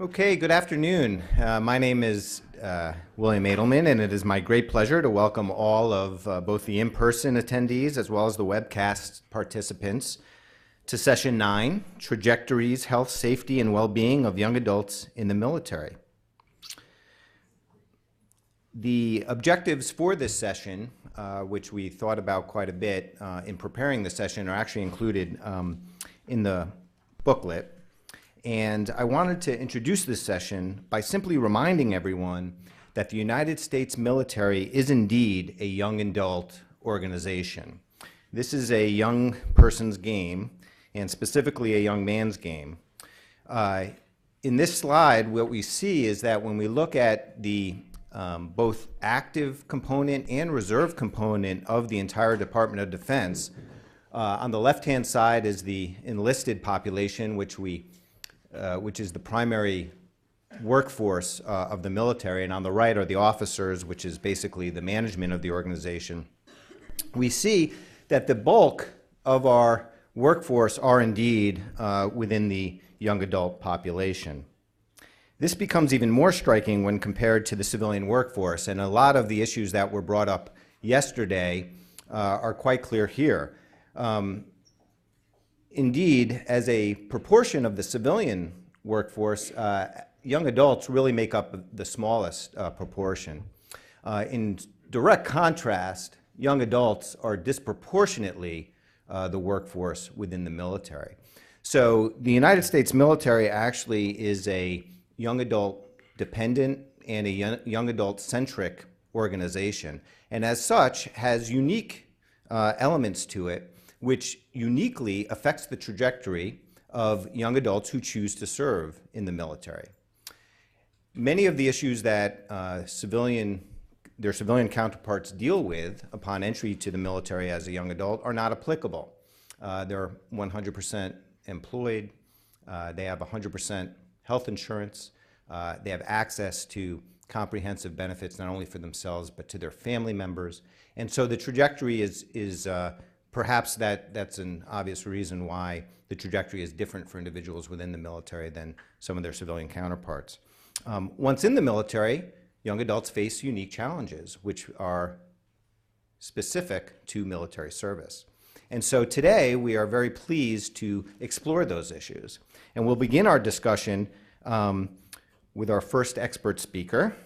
Okay, good afternoon. My name is William Adelman, and it is my great pleasure to welcome all of both the in-person attendees as well as the webcast participants to Session 9, Trajectories, Health, Safety, and Well-Being of Young Adults in the Military. The objectives for this session, which we thought about quite a bit in preparing the session, are actually included in the booklet. And I wanted to introduce this session by simply reminding everyone that the United States military is indeed a young adult organization. This is a young person's game, and specifically a young man's game. In this slide, what we see is that when we look at the both active component and reserve component of the entire Department of Defense, on the left-hand side is the enlisted population, which is the primary workforce of the military, and on the right are the officers, which is basically the management of the organization. We see that the bulk of our workforce are indeed within the young adult population. This becomes even more striking when compared to the civilian workforce, and a lot of the issues that were brought up yesterday are quite clear here. Indeed, as a proportion of the civilian workforce, young adults really make up the smallest proportion. In direct contrast, young adults are disproportionately the workforce within the military. So the United States military actually is a young adult dependent and a young adult centric organization, and as such has unique elements to it which uniquely affects the trajectory of young adults who choose to serve in the military. Many of the issues that their civilian counterparts deal with upon entry to the military as a young adult are not applicable. They're 100% employed, they have 100% health insurance, they have access to comprehensive benefits not only for themselves but to their family members, and so the trajectory is perhaps that's an obvious reason why the trajectory is different for individuals within the military than some of their civilian counterparts. Once in the military, young adults face unique challenges which are specific to military service. And so today we are very pleased to explore those issues. And we'll begin our discussion with our first expert speaker,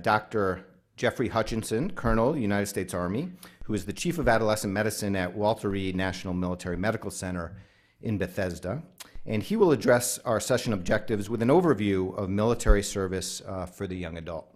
Dr. Jeffrey Hutchinson, Colonel, United States Army, who is the Chief of Adolescent Medicine at Walter Reed National Military Medical Center in Bethesda. And he will address our session objectives with an overview of military service for the young adult.